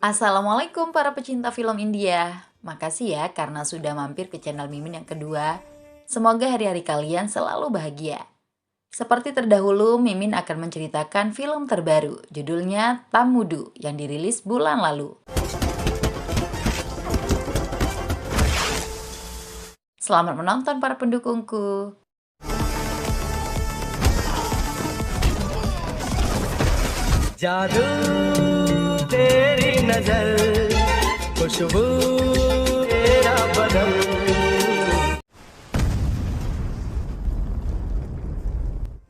Assalamualaikum para pecinta film India. Makasih ya karena sudah mampir ke channel Mimin yang kedua. Semoga hari-hari kalian selalu bahagia. Seperti terdahulu, Mimin akan menceritakan film terbaru, judulnya Tamudu, yang dirilis bulan lalu. Selamat menonton para pendukungku. जादू तेरी नजर खुशबू तेरा बदन.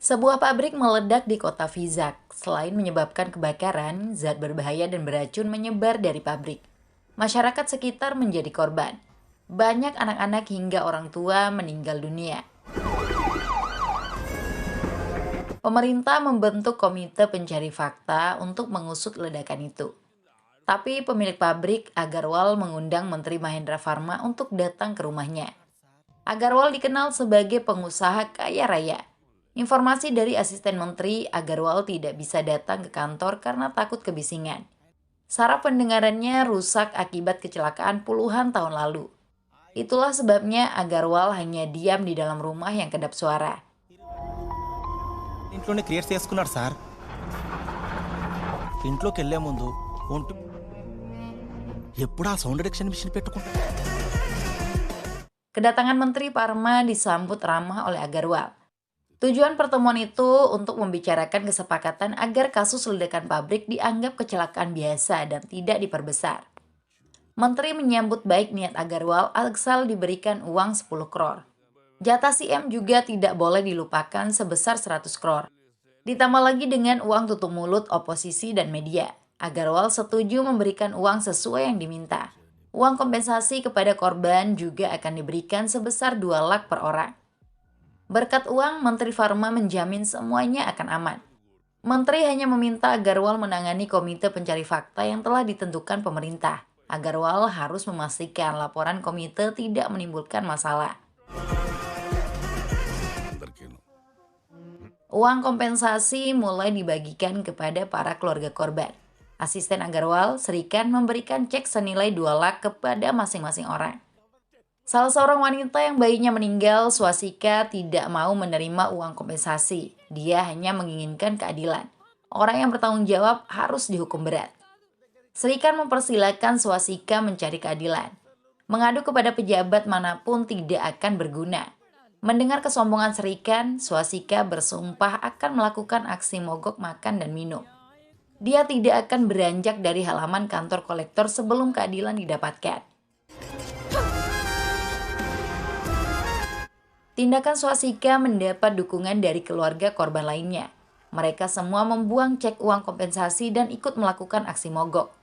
Sebuah pabrik meledak di kota Vizag. Selain menyebabkan kebakaran, zat berbahaya dan beracun menyebar dari pabrik. Masyarakat sekitar menjadi korban. Banyak anak-anak hingga orang tua meninggal dunia. Pemerintah membentuk komite pencari fakta untuk mengusut ledakan itu. Tapi pemilik pabrik, Agarwal, mengundang Menteri Mahendra Pharma untuk datang ke rumahnya. Agarwal dikenal sebagai pengusaha kaya raya. Informasi dari asisten menteri, Agarwal tidak bisa datang ke kantor karena takut kebisingan. Saraf pendengarannya rusak akibat kecelakaan puluhan tahun lalu. Itulah sebabnya Agarwal hanya diam di dalam rumah yang kedap suara. ఇంట్లోనే క్రియేట్ చేసుకున్నాడు సార్. ఇంట్లోకి వెళ్ళే ముందు ఒంటి ఎప్పుడు ఆ sound detection machine పెట్టుకుంటా. Kedatangan Menteri Pharma disambut ramah oleh Agarwal. Tujuan pertemuan itu untuk membicarakan kesepakatan agar kasus ledakan pabrik dianggap kecelakaan biasa dan tidak diperbesar. Menteri menyambut baik niat Agarwal asal diberikan uang 10 crore. Jatah CM juga tidak boleh dilupakan sebesar 100 crore. Ditambah lagi dengan uang tutup mulut oposisi dan media. Agarwal setuju memberikan uang sesuai yang diminta. Uang kompensasi kepada korban juga akan diberikan sebesar 2 lak per orang. Berkat uang, Menteri Pharma menjamin semuanya akan aman. Menteri hanya meminta Agarwal menangani komite pencari fakta yang telah ditentukan pemerintah. Agarwal harus memastikan laporan komite tidak menimbulkan masalah. Uang kompensasi mulai dibagikan kepada para keluarga korban. Asisten Agarwal, Srikan, memberikan cek senilai 2 lak kepada masing-masing orang. Salah seorang wanita yang bayinya meninggal, Swastika, tidak mau menerima uang kompensasi. Dia hanya menginginkan keadilan. Orang yang bertanggung jawab harus dihukum berat. Srikan mempersilahkan Swastika mencari keadilan. Mengadu kepada pejabat manapun tidak akan berguna. Mendengar kesombongan Srikan, Swastika bersumpah akan melakukan aksi mogok makan dan minum. Dia tidak akan beranjak dari halaman kantor kolektor sebelum keadilan didapatkan. Tindakan Swastika mendapat dukungan dari keluarga korban lainnya. Mereka semua membuang cek uang kompensasi dan ikut melakukan aksi mogok.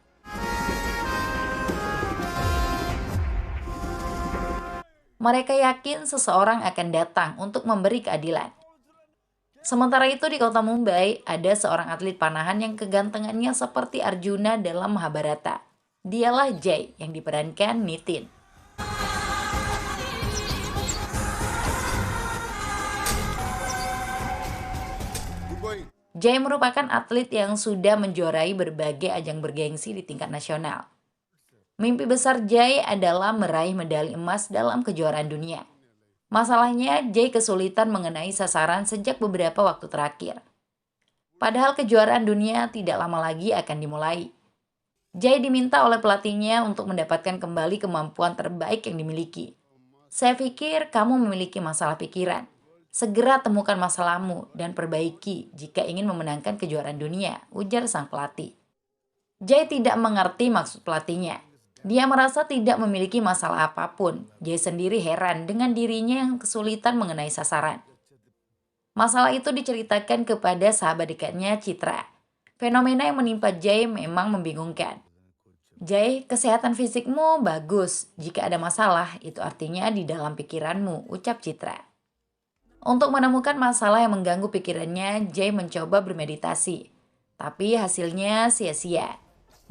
Mereka yakin seseorang akan datang untuk memberi keadilan. Sementara itu di kota Mumbai, ada seorang atlet panahan yang kegantengannya seperti Arjuna dalam Mahabharata. Dialah Jay yang diperankan Nitin. Jay merupakan atlet yang sudah menjuarai berbagai ajang bergengsi di tingkat nasional. Mimpi besar Jay adalah meraih medali emas dalam kejuaraan dunia. Masalahnya, Jay kesulitan mengenai sasaran sejak beberapa waktu terakhir. Padahal kejuaraan dunia tidak lama lagi akan dimulai. Jay diminta oleh pelatihnya untuk mendapatkan kembali kemampuan terbaik yang dimiliki. Saya pikir kamu memiliki masalah pikiran. Segera temukan masalahmu dan perbaiki jika ingin memenangkan kejuaraan dunia, ujar sang pelatih. Jay tidak mengerti maksud pelatihnya. Dia merasa tidak memiliki masalah apapun. Jay sendiri heran dengan dirinya yang kesulitan mengenai sasaran. Masalah itu diceritakan kepada sahabat dekatnya, Citra. Fenomena yang menimpa Jay memang membingungkan. Jay, kesehatan fisikmu bagus. Jika ada masalah, itu artinya di dalam pikiranmu, ucap Citra. Untuk menemukan masalah yang mengganggu pikirannya, Jay mencoba bermeditasi. Tapi hasilnya sia-sia.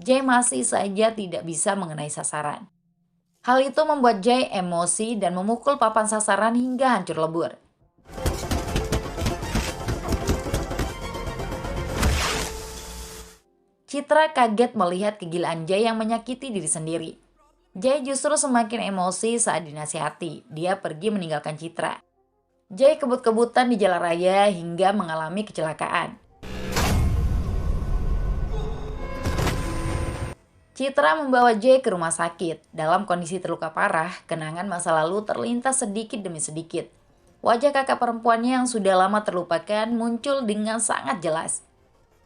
Jay masih saja tidak bisa mengenai sasaran. Hal itu membuat Jay emosi dan memukul papan sasaran hingga hancur lebur. Citra kaget melihat kegilaan Jay yang menyakiti diri sendiri. Jay justru semakin emosi saat dinasihati. Dia pergi meninggalkan Citra. Jay kebut-kebutan di jalan raya hingga mengalami kecelakaan. Citra membawa Jay ke rumah sakit. Dalam kondisi terluka parah, kenangan masa lalu terlintas sedikit demi sedikit. Wajah kakak perempuannya yang sudah lama terlupakan muncul dengan sangat jelas.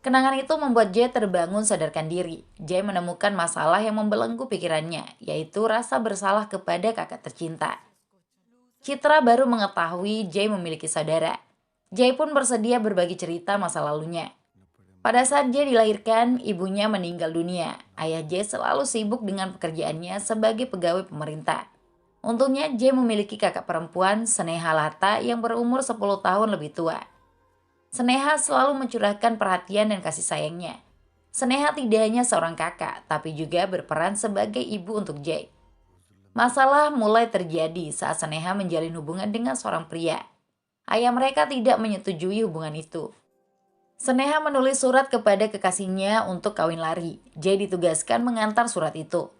Kenangan itu membuat Jay terbangun sadarkan diri. Jay menemukan masalah yang membelenggu pikirannya, yaitu rasa bersalah kepada kakak tercinta. Citra baru mengetahui Jay memiliki saudara. Jay pun bersedia berbagi cerita masa lalunya. Pada saat Jay dilahirkan, ibunya meninggal dunia. Ayah Jay selalu sibuk dengan pekerjaannya sebagai pegawai pemerintah. Untungnya Jay memiliki kakak perempuan, Sneha Lata, yang berumur 10 tahun lebih tua. Sneha selalu mencurahkan perhatian dan kasih sayangnya. Sneha tidak hanya seorang kakak, tapi juga berperan sebagai ibu untuk Jay. Masalah mulai terjadi saat Sneha menjalin hubungan dengan seorang pria. Ayah mereka tidak menyetujui hubungan itu. Sneha menulis surat kepada kekasihnya untuk kawin lari. Jay ditugaskan mengantar surat itu.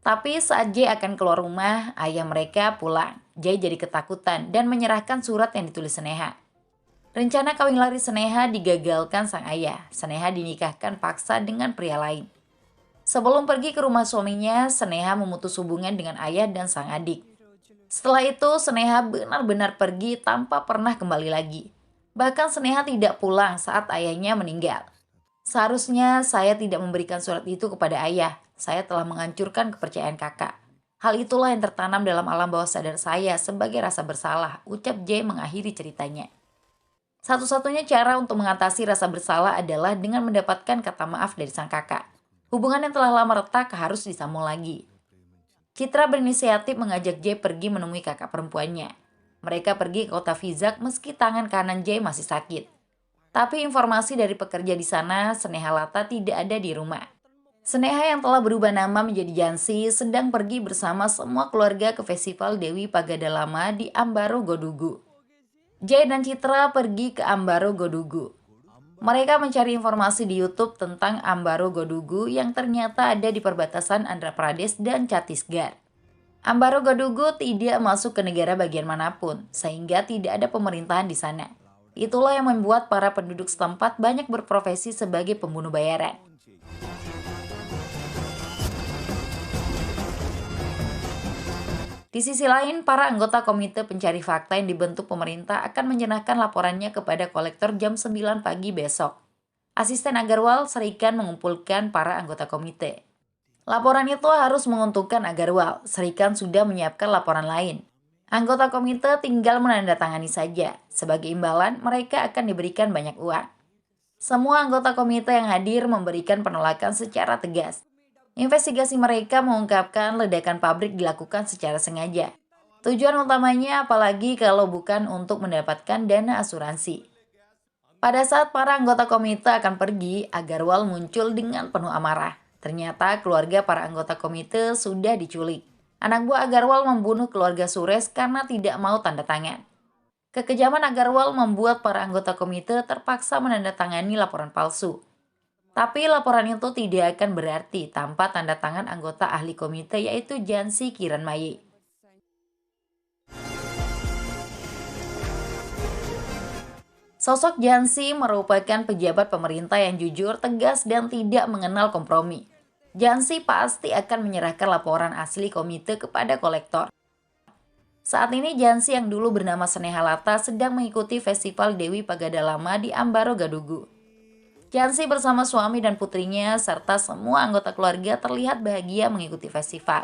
Tapi saat Jay akan keluar rumah, ayah mereka pulang. Jay jadi ketakutan dan menyerahkan surat yang ditulis Sneha. Rencana kawin lari Sneha digagalkan sang ayah. Sneha dinikahkan paksa dengan pria lain. Sebelum pergi ke rumah suaminya, Sneha memutus hubungan dengan ayah dan sang adik. Setelah itu, Sneha benar-benar pergi tanpa pernah kembali lagi. Bahkan Sneha tidak pulang saat ayahnya meninggal. Seharusnya saya tidak memberikan surat itu kepada ayah. Saya telah menghancurkan kepercayaan kakak. Hal itulah yang tertanam dalam alam bawah sadar saya sebagai rasa bersalah, ucap Jay mengakhiri ceritanya. Satu-satunya cara untuk mengatasi rasa bersalah adalah dengan mendapatkan kata maaf dari sang kakak. Hubungan yang telah lama retak harus disambung lagi. Citra berinisiatif mengajak Jay pergi menemui kakak perempuannya. Mereka pergi ke kota Vizag meski tangan kanan Jay masih sakit. Tapi informasi dari pekerja di sana, Sneha Lata tidak ada di rumah. Sneha yang telah berubah nama menjadi Jansi sedang pergi bersama semua keluarga ke festival Dewi Pagada Lama di Ambaro Godugu. Jay dan Citra pergi ke Ambaro Godugu. Mereka mencari informasi di YouTube tentang Ambaro Godugu yang ternyata ada di perbatasan Andhra Pradesh dan Chhattisgarh. Ambaro Godugu tidak masuk ke negara bagian manapun, sehingga tidak ada pemerintahan di sana. Itulah yang membuat para penduduk setempat banyak berprofesi sebagai pembunuh bayaran. Di sisi lain, para anggota Komite Pencari Fakta yang dibentuk pemerintah akan menyerahkan laporannya kepada kolektor jam 9 pagi besok. Asisten Agarwal Serikan mengumpulkan para anggota komite. Laporan itu harus menguntungkan Agarwal. Serikan sudah menyiapkan laporan lain. Anggota komite tinggal menandatangani saja. Sebagai imbalan, mereka akan diberikan banyak uang. Semua anggota komite yang hadir memberikan penolakan secara tegas. Investigasi mereka mengungkapkan ledakan pabrik dilakukan secara sengaja. Tujuan utamanya apalagi kalau bukan untuk mendapatkan dana asuransi. Pada saat para anggota komite akan pergi, Agarwal muncul dengan penuh amarah. Ternyata keluarga para anggota komite sudah diculik. Anak buah Agarwal membunuh keluarga Suresh karena tidak mau tanda tangan. Kekejaman Agarwal membuat para anggota komite terpaksa menandatangani laporan palsu. Tapi laporan itu tidak akan berarti tanpa tanda tangan anggota ahli komite yaitu Jansi Kiran Maye. Sosok Jansi merupakan pejabat pemerintah yang jujur, tegas, dan tidak mengenal kompromi. Jansi pasti akan menyerahkan laporan asli komite kepada kolektor. Saat ini Jansi yang dulu bernama Sneha Lata sedang mengikuti festival Dewi Pagada Lama di Ambaro Godugu. Jansi bersama suami dan putrinya serta semua anggota keluarga terlihat bahagia mengikuti festival.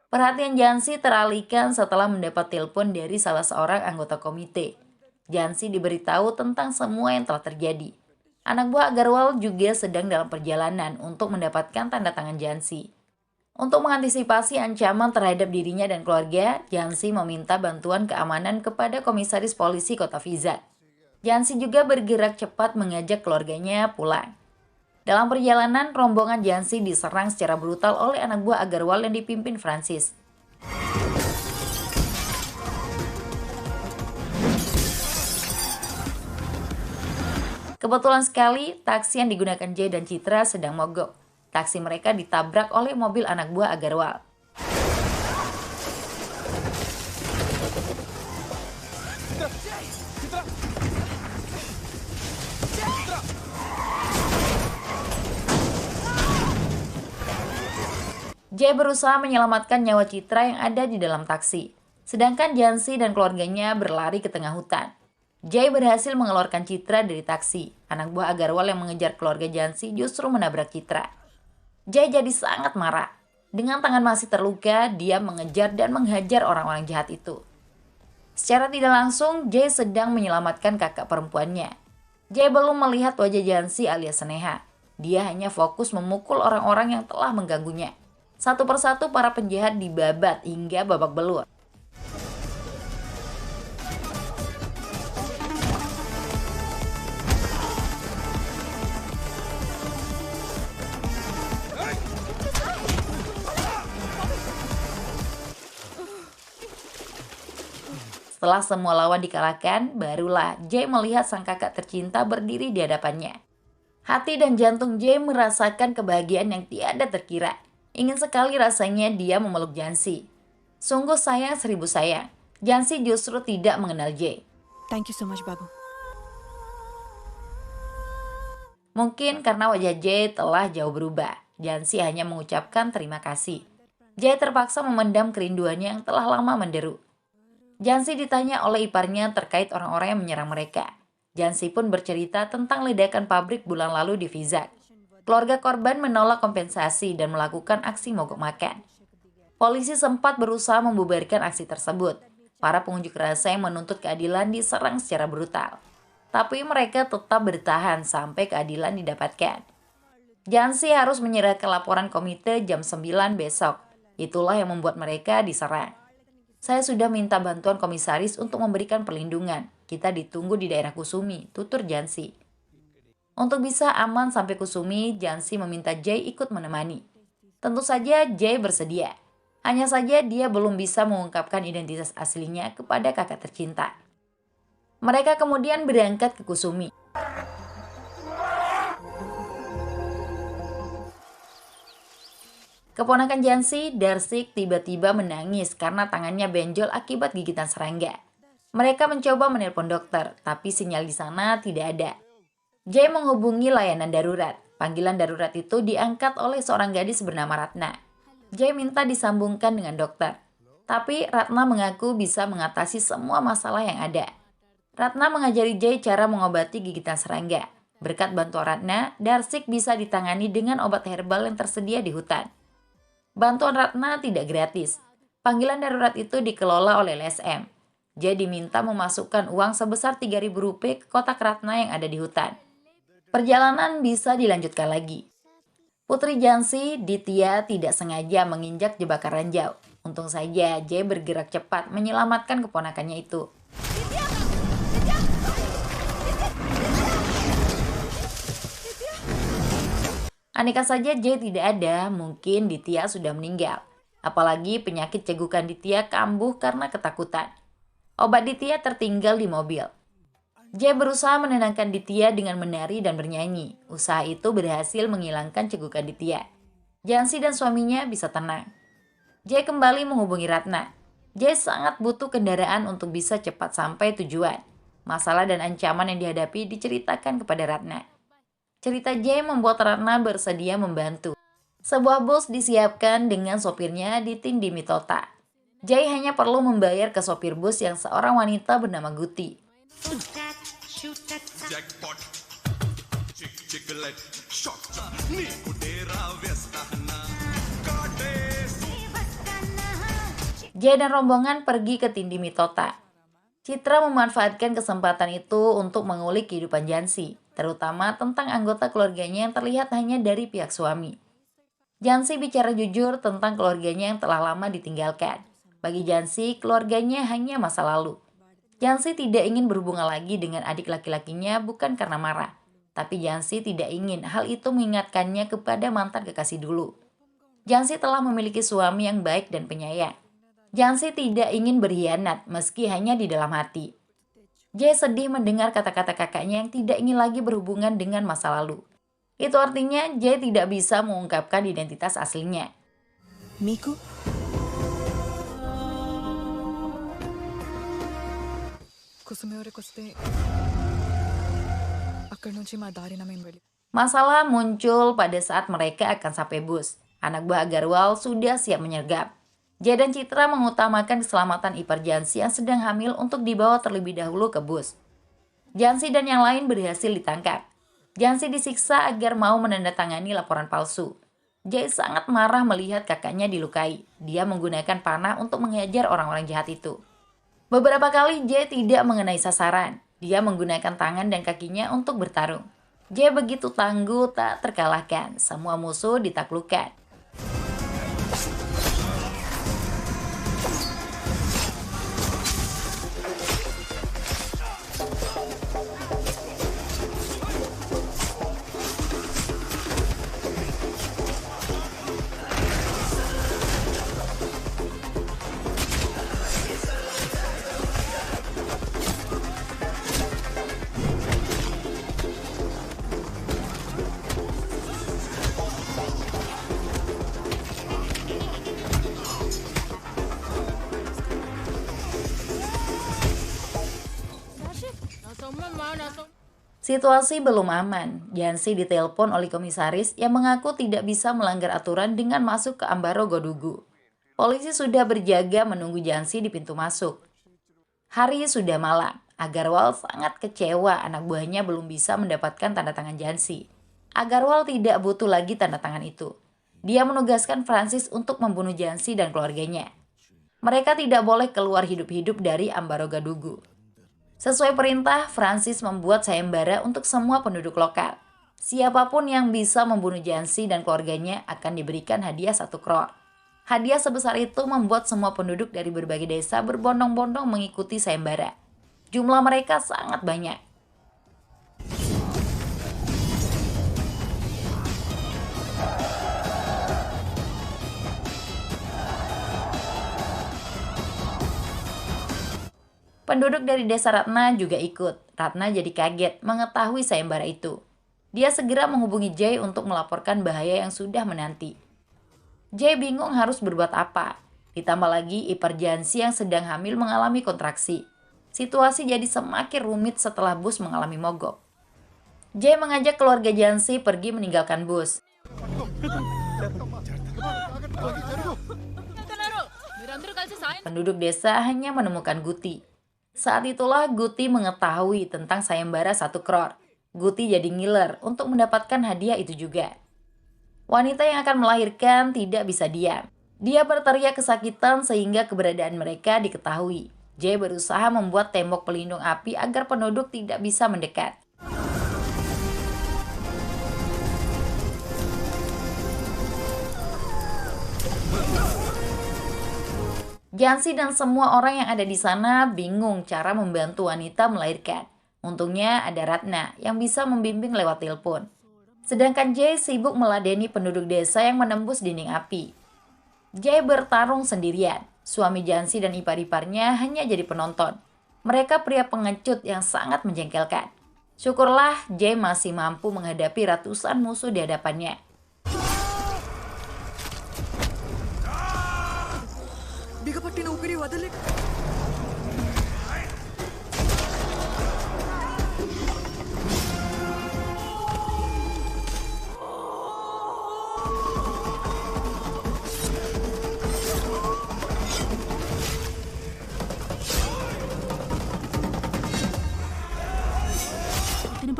Perhatian Jansi teralihkan setelah mendapat telepon dari salah seorang anggota komite. Jansi diberitahu tentang semua yang telah terjadi. Anak buah Agarwal juga sedang dalam perjalanan untuk mendapatkan tanda tangan Jansi. Untuk mengantisipasi ancaman terhadap dirinya dan keluarga, Jansi meminta bantuan keamanan kepada komisaris polisi kota Vizag. Jansi juga bergerak cepat mengajak keluarganya pulang. Dalam perjalanan, rombongan Jansi diserang secara brutal oleh anak buah Agarwal yang dipimpin Francis. Kebetulan sekali, taksi yang digunakan Jay dan Citra sedang mogok. Taksi mereka ditabrak oleh mobil anak buah Agarwal. Jay berusaha menyelamatkan nyawa Citra yang ada di dalam taksi. Sedangkan Jansi dan keluarganya berlari ke tengah hutan. Jay berhasil mengeluarkan Citra dari taksi. Anak buah Agarwal yang mengejar keluarga Jansi justru menabrak Citra. Jay jadi sangat marah. Dengan tangan masih terluka, dia mengejar dan menghajar orang-orang jahat itu. Secara tidak langsung, Jay sedang menyelamatkan kakak perempuannya. Jay belum melihat wajah Jansi alias Sneha. Dia hanya fokus memukul orang-orang yang telah mengganggunya. Satu persatu para penjahat dibabat hingga babak belur. Setelah semua lawan dikalahkan, barulah Jay melihat sang kakak tercinta berdiri di hadapannya. Hati dan jantung Jay merasakan kebahagiaan yang tiada terkira. Ingin sekali rasanya dia memeluk Jansi. Sungguh sayang seribu sayang, Jansi justru tidak mengenal Jay. Thank you so much, Babu. Mungkin karena wajah Jay telah jauh berubah, Jansi hanya mengucapkan terima kasih. Jay terpaksa memendam kerinduannya yang telah lama menderu. Jansi ditanya oleh iparnya terkait orang-orang yang menyerang mereka. Jansi pun bercerita tentang ledakan pabrik bulan lalu di Vizag. Keluarga korban menolak kompensasi dan melakukan aksi mogok makan. Polisi sempat berusaha membubarkan aksi tersebut. Para pengunjuk rasa yang menuntut keadilan diserang secara brutal. Tapi mereka tetap bertahan sampai keadilan didapatkan. Jansi harus menyerahkan laporan komite jam 9 besok. Itulah yang membuat mereka diserang. Saya sudah minta bantuan komisaris untuk memberikan perlindungan. Kita ditunggu di daerah Kusumi, tutur Jansi. Untuk bisa aman sampai Kusumi, Jansi meminta Jay ikut menemani. Tentu saja Jay bersedia. Hanya saja dia belum bisa mengungkapkan identitas aslinya kepada kakak tercinta. Mereka kemudian berangkat ke Kusumi. Keponakan Jansi, Darsik, tiba-tiba menangis karena tangannya benjol akibat gigitan serangga. Mereka mencoba menelpon dokter, tapi sinyal di sana tidak ada. Jay menghubungi layanan darurat. Panggilan darurat itu diangkat oleh seorang gadis bernama Ratna. Jay minta disambungkan dengan dokter. Tapi Ratna mengaku bisa mengatasi semua masalah yang ada. Ratna mengajari Jay cara mengobati gigitan serangga. Berkat bantuan Ratna, Darsik bisa ditangani dengan obat herbal yang tersedia di hutan. Bantuan Ratna tidak gratis. Panggilan darurat itu dikelola oleh LSM. Jay diminta memasukkan uang sebesar Rp3.000 ke kotak Ratna yang ada di hutan. Perjalanan bisa dilanjutkan lagi. Putri Jansi, Ditya tidak sengaja menginjak jebakan ranjau. Untung saja Jay bergerak cepat menyelamatkan keponakannya itu. Andaikan saja Jay tidak ada, mungkin Ditya sudah meninggal. Apalagi penyakit cegukan Ditya kambuh karena ketakutan. Obat Ditya tertinggal di mobil. Jay berusaha menenangkan Ditya dengan menari dan bernyanyi. Usaha itu berhasil menghilangkan cegukan Ditya. Jansi dan suaminya bisa tenang. Jay kembali menghubungi Ratna. Jay sangat butuh kendaraan untuk bisa cepat sampai tujuan. Masalah dan ancaman yang dihadapi diceritakan kepada Ratna. Cerita Jay membuat Ratna bersedia membantu. Sebuah bus disiapkan dengan sopirnya di Tindimitota. Jay hanya perlu membayar ke sopir bus yang seorang wanita bernama Guti. Jackpot. Chick-chick-let. Shot. Neeku tera vyastahna. Jay dan rombongan pergi ke Tindimitota. Citra memanfaatkan kesempatan itu untuk mengulik kehidupan Jansi, terutama tentang anggota keluarganya yang terlihat hanya dari pihak suami. Jansi bicara jujur tentang keluarganya yang telah lama ditinggalkan. Bagi Jansi, keluarganya hanya masa lalu. Jansi tidak ingin berhubungan lagi dengan adik laki-lakinya bukan karena marah. Tapi Jansi tidak ingin hal itu mengingatkannya kepada mantan kekasih dulu. Jansi telah memiliki suami yang baik dan penyayang. Jansi tidak ingin berkhianat meski hanya di dalam hati. Jae sedih mendengar kata-kata kakaknya yang tidak ingin lagi berhubungan dengan masa lalu. Itu artinya Jae tidak bisa mengungkapkan identitas aslinya. మీకు కుసుమేవరికొస్తే అక్కడి నుంచి మా దారిన మేము వెళ్ళి Masalah muncul pada saat mereka akan sampai bus. Anak buah Agarwal sudah siap menyergap. Jae dan Citra mengutamakan keselamatan ipar Jansi yang sedang hamil untuk dibawa terlebih dahulu ke bus. Jansi dan yang lain berhasil ditangkap. Jansi disiksa agar mau menandatangani laporan palsu. Jae sangat marah melihat kakaknya dilukai. Dia menggunakan panah untuk menghajar orang-orang jahat itu. Beberapa kali Jae tidak mengenai sasaran. Dia menggunakan tangan dan kakinya untuk bertarung. Jae begitu tangguh tak terkalahkan. Semua musuh ditaklukkan. Situasi belum aman. Jansi ditelepon oleh komisaris yang mengaku tidak bisa melanggar aturan dengan masuk ke Ambaro Godugu. Polisi sudah berjaga menunggu Jansi di pintu masuk. Hari sudah malam. Agarwal sangat kecewa anak buahnya belum bisa mendapatkan tanda tangan Jansi. Agarwal tidak butuh lagi tanda tangan itu. Dia menugaskan Francis untuk membunuh Jansi dan keluarganya. Mereka tidak boleh keluar hidup-hidup dari Ambaro Godugu. Sesuai perintah, Francis membuat sayembara untuk semua penduduk lokal. Siapapun yang bisa membunuh Jansi dan keluarganya akan diberikan hadiah 1 crore. Hadiah sebesar itu membuat semua penduduk dari berbagai desa berbondong-bondong mengikuti sayembara. Jumlah mereka sangat banyak. Penduduk dari desa Ratna juga ikut. Ratna jadi kaget mengetahui sayembara itu. Dia segera menghubungi Jae untuk melaporkan bahaya yang sudah menanti. Jae bingung harus berbuat apa. Ditambah lagi ipar Jansi yang sedang hamil mengalami kontraksi. Situasi jadi semakin rumit setelah bus mengalami mogok. Jae mengajak keluarga Jansi pergi meninggalkan bus. Penduduk desa hanya menemukan Guti. Saat itulah Guti mengetahui tentang sayembara 1 crore. Guti jadi ngiler untuk mendapatkan hadiah itu juga. Wanita yang akan melahirkan tidak bisa diam. Dia berteriak kesakitan sehingga keberadaan mereka diketahui. Jae berusaha membuat tembok pelindung api agar penduduk tidak bisa mendekat. Jansi dan semua orang yang ada di sana bingung cara membantu wanita melahirkan. Untungnya ada Ratna yang bisa membimbing lewat telepon. Sedangkan Jae sibuk meladeni penduduk desa yang menembus dinding api. Jae bertarung sendirian. Suami Jansi dan ipar-iparnya hanya jadi penonton. Mereka pria pengecut yang sangat menjengkelkan. Syukurlah Jae masih mampu menghadapi ratusan musuh di hadapannya. బిగపట్టిన ఊపిరి వదలే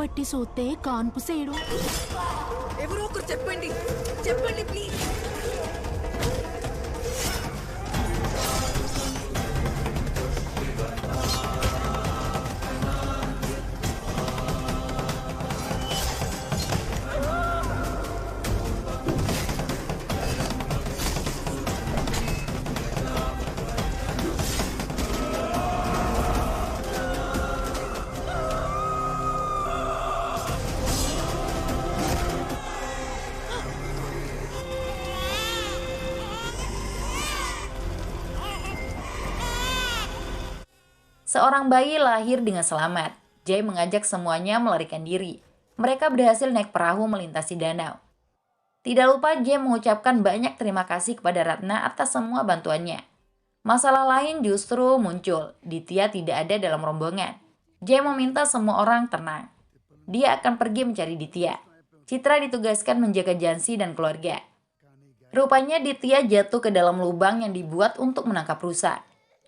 బట్టి సోతే కాన్పు సేడు ఎవరో ఒకరు చెప్పండి చెప్పండి please Seorang bayi lahir dengan selamat. Jay mengajak semuanya melarikan diri. Mereka berhasil naik perahu melintasi danau. Tidak lupa Jay mengucapkan banyak terima kasih kepada Ratna atas semua bantuannya. Masalah lain justru muncul. Ditya tidak ada dalam rombongan. Jay meminta semua orang tenang. Dia akan pergi mencari Ditya. Citra ditugaskan menjaga Jansi dan keluarga. Rupanya Ditya jatuh ke dalam lubang yang dibuat untuk menangkap rusa.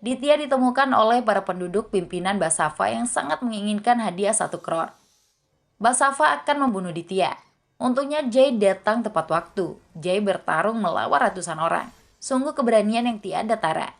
Ditya ditemukan oleh para penduduk pimpinan Basava yang sangat menginginkan hadiah 1 crore. Basava akan membunuh Ditya. Untungnya Jay datang tepat waktu. Jay bertarung melawan ratusan orang. Sungguh keberanian yang tiada tara.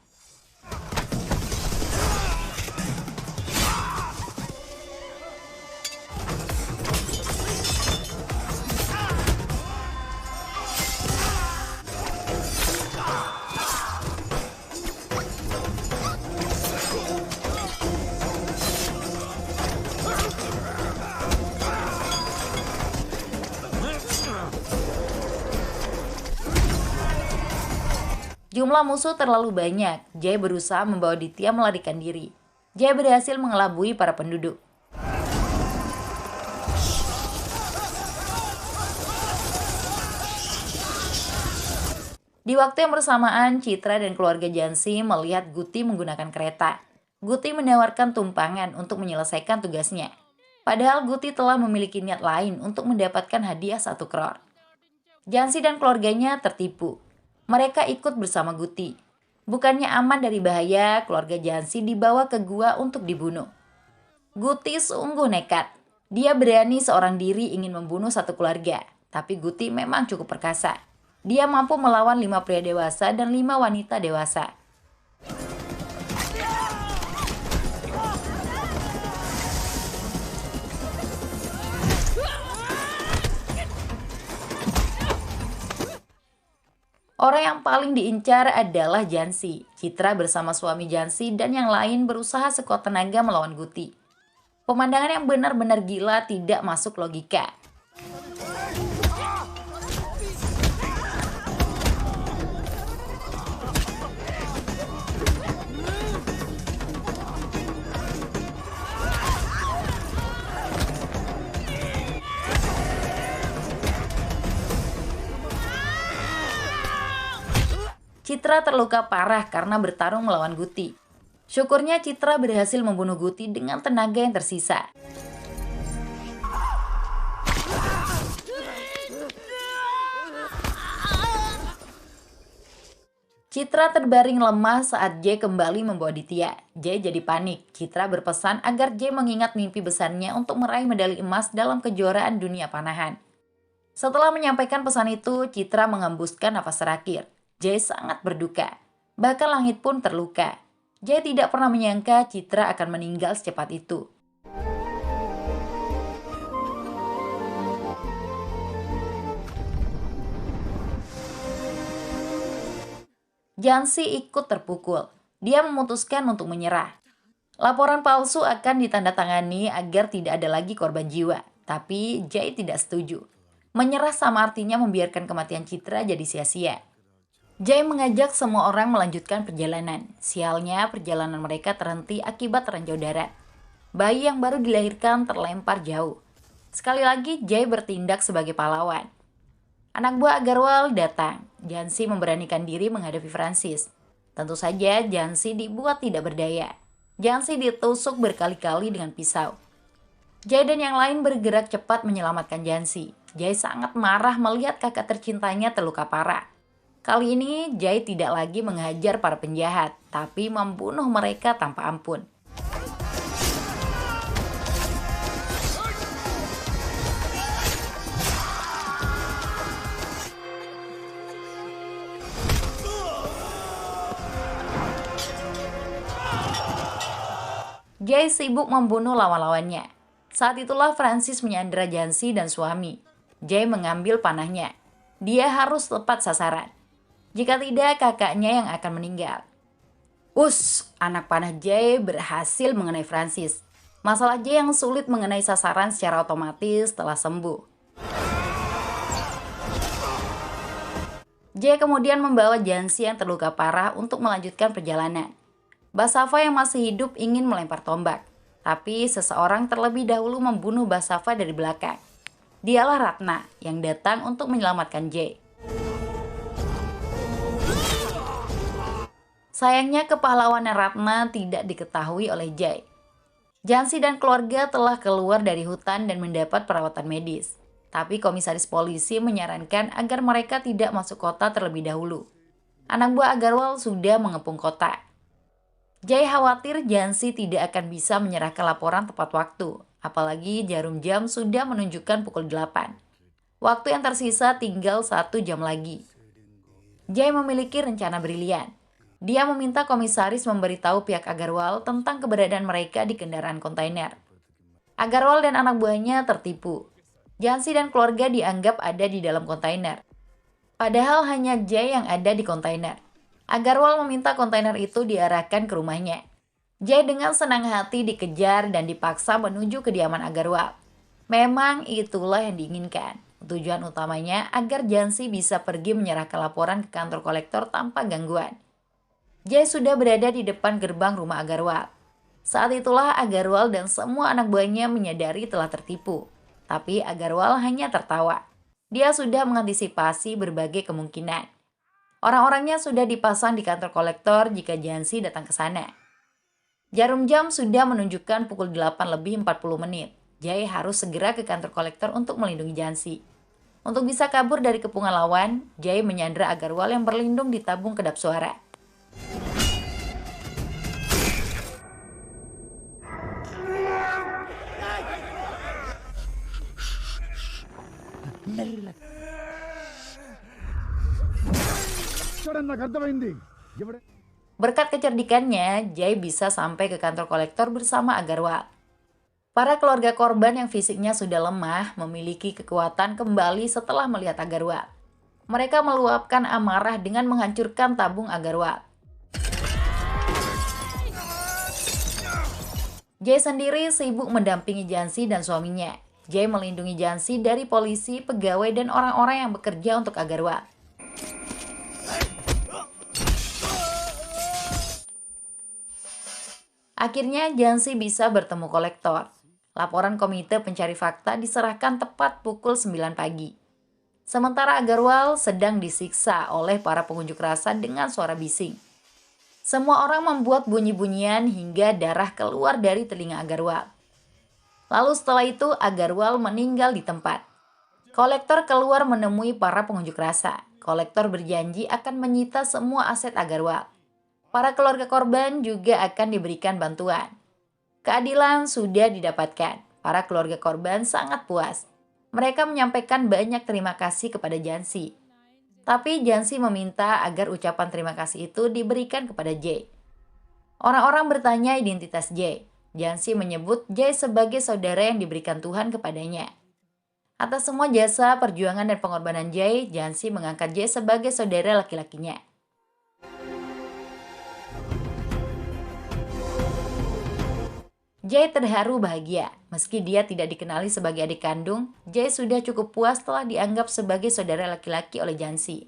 Jumlah musuh terlalu banyak. Jay berusaha membawa Ditya melarikan diri. Jay berhasil mengelabui para penduduk. Di waktu yang bersamaan, Citra dan keluarga Jansi melihat Guti menggunakan kereta. Guti menawarkan tumpangan untuk menyelesaikan tugasnya. Padahal Guti telah memiliki niat lain untuk mendapatkan hadiah 1 crore. Jansi dan keluarganya tertipu. Mereka ikut bersama Guti. Bukannya aman dari bahaya, keluarga Jansi dibawa ke gua untuk dibunuh. Guti sungguh nekat. Dia berani seorang diri ingin membunuh 1 keluarga. Tapi Guti memang cukup perkasa. Dia mampu melawan 5 pria dewasa dan 5 wanita dewasa. Orang yang paling diincar adalah Jansi. Citra bersama suami Jansi dan yang lain berusaha sekuat tenaga melawan Guti. Pemandangan yang benar-benar gila tidak masuk logika. Citra terluka parah karena bertarung melawan Guti. Syukurnya Citra berhasil membunuh Guti dengan tenaga yang tersisa. Citra terbaring lemah saat Jay kembali membawa Ditya. Jay jadi panik. Citra berpesan agar Jay mengingat mimpi besarnya untuk meraih medali emas dalam kejuaraan dunia panahan. Setelah menyampaikan pesan itu, Citra mengembuskan nafas terakhir. Jay sangat berduka. Bahkan langit pun terluka. Jay tidak pernah menyangka Citra akan meninggal secepat itu. Jansi ikut terpukul. Dia memutuskan untuk menyerah. Laporan palsu akan ditandatangani agar tidak ada lagi korban jiwa. Tapi Jay tidak setuju. Menyerah sama artinya membiarkan kematian Citra jadi sia-sia. Jay mengajak semua orang melanjutkan perjalanan. Sialnya, perjalanan mereka terhenti akibat ranjau darat. Bayi yang baru dilahirkan terlempar jauh. Sekali lagi, Jay bertindak sebagai pahlawan. Anak buah Agarwal datang. Jansi memberanikan diri menghadapi Francis. Tentu saja, Jansi dibuat tidak berdaya. Jansi ditusuk berkali-kali dengan pisau. Jay dan yang lain bergerak cepat menyelamatkan Jansi. Jay sangat marah melihat kakak tercintanya terluka parah. Kali ini, Jay tidak lagi menghajar para penjahat, tapi membunuh mereka tanpa ampun. Jay sibuk membunuh lawan-lawannya. Saat itulah Francis menyandera Jansi dan suami. Jay mengambil panahnya. Dia harus tepat sasaran. Jika tidak, kakaknya yang akan meninggal. Anak panah Jay berhasil mengenai Francis. Masalah Jay yang sulit mengenai sasaran secara otomatis telah sembuh. Jay kemudian membawa Jansi yang terluka parah untuk melanjutkan perjalanan. Basava yang masih hidup ingin melempar tombak, tapi seseorang terlebih dahulu membunuh Basava dari belakang. Dialah Ratna yang datang untuk menyelamatkan Jay. Sayangnya kepahlawanan Ratna tidak diketahui oleh Jay. Jansi dan keluarga telah keluar dari hutan dan mendapat perawatan medis. Tapi komisaris polisi menyarankan agar mereka tidak masuk kota terlebih dahulu. Anak buah Agarwal sudah mengepung kota. Jay khawatir Jansi tidak akan bisa menyerahkan laporan tepat waktu. Apalagi jarum jam sudah menunjukkan pukul 8. Waktu yang tersisa tinggal 1 jam lagi. Jay memiliki rencana brilian. Dia meminta komisaris memberitahu pihak Agarwal tentang keberadaan mereka di kendaraan kontainer. Agarwal dan anak buahnya tertipu. Jansi dan keluarga dianggap ada di dalam kontainer. Padahal hanya Jay yang ada di kontainer. Agarwal meminta kontainer itu diarahkan ke rumahnya. Jay dengan senang hati dikejar dan dipaksa menuju kediaman Agarwal. Memang itulah yang diinginkan. Tujuan utamanya agar Jansi bisa pergi menyerahkan laporan ke kantor kolektor tanpa gangguan. Jay sudah berada di depan gerbang rumah Agarwal. Saat itulah Agarwal dan semua anak buahnya menyadari telah tertipu. Tapi Agarwal hanya tertawa. Dia sudah mengantisipasi berbagai kemungkinan. Orang-orangnya sudah dipasang di kantor kolektor jika Jansi datang ke sana. Jarum jam sudah menunjukkan pukul 8:40. Jay harus segera ke kantor kolektor untuk melindungi Jansi. Untuk bisa kabur dari kepungan lawan, Jay menyandra Agarwal yang berlindung di tabung kedap suara. Berkat kecerdikannya, Jay bisa sampai ke kantor kolektor bersama Agarwal. Para keluarga korban yang fisiknya sudah lemah memiliki kekuatan kembali setelah melihat Agarwal. Mereka meluapkan amarah dengan menghancurkan tabung Agarwal. Jay sendiri sibuk mendampingi Jansi dan suaminya. Jay melindungi Jansi dari polisi, pegawai, dan orang-orang yang bekerja untuk Agarwal. Akhirnya Jansi bisa bertemu kolektor. Laporan komite pencari fakta diserahkan tepat pukul 9 pagi. Sementara Agarwal sedang disiksa oleh para pengunjuk rasa dengan suara bising. Semua orang membuat bunyi-bunyian hingga darah keluar dari telinga Agarwal. Lalu setelah itu Agarwal meninggal di tempat. Kolektor keluar menemui para pengunjuk rasa. Kolektor berjanji akan menyita semua aset Agarwal. Para keluarga korban juga akan diberikan bantuan. Keadilan sudah didapatkan. Para keluarga korban sangat puas. Mereka menyampaikan banyak terima kasih kepada Jansi. Tapi Jansi meminta agar ucapan terima kasih itu diberikan kepada Jay. Orang-orang bertanya identitas Jay. Jansi menyebut Jay sebagai saudara yang diberikan Tuhan kepadanya. Atas semua jasa, perjuangan, dan pengorbanan Jay, Jansi mengangkat Jay sebagai saudara laki-lakinya. Jay terharu bahagia. Meski dia tidak dikenali sebagai adik kandung, Jay sudah cukup puas setelah dianggap sebagai saudara laki-laki oleh Jansi.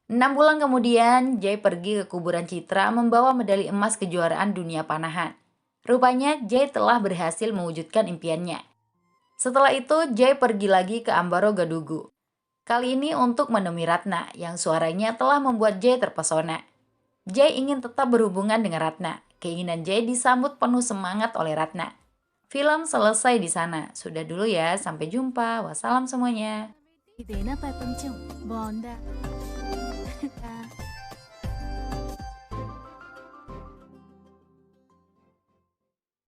6 bulan kemudian, Jay pergi ke kuburan Citra membawa medali emas kejuaraan dunia panahan. Rupanya, Jay telah berhasil mewujudkan impiannya. Setelah itu, Jay pergi lagi ke Ambaro Gadugu. Kali ini untuk menemui Ratna, yang suaranya telah membuat Jay terpesona. Jay ingin tetap berhubungan dengan Ratna. Keinginan Jay disambut penuh semangat oleh Ratna. Film selesai di sana. Sudah dulu ya, sampai jumpa. Wassalam semuanya. ఇదేనా ప్రపంచం బాగుందా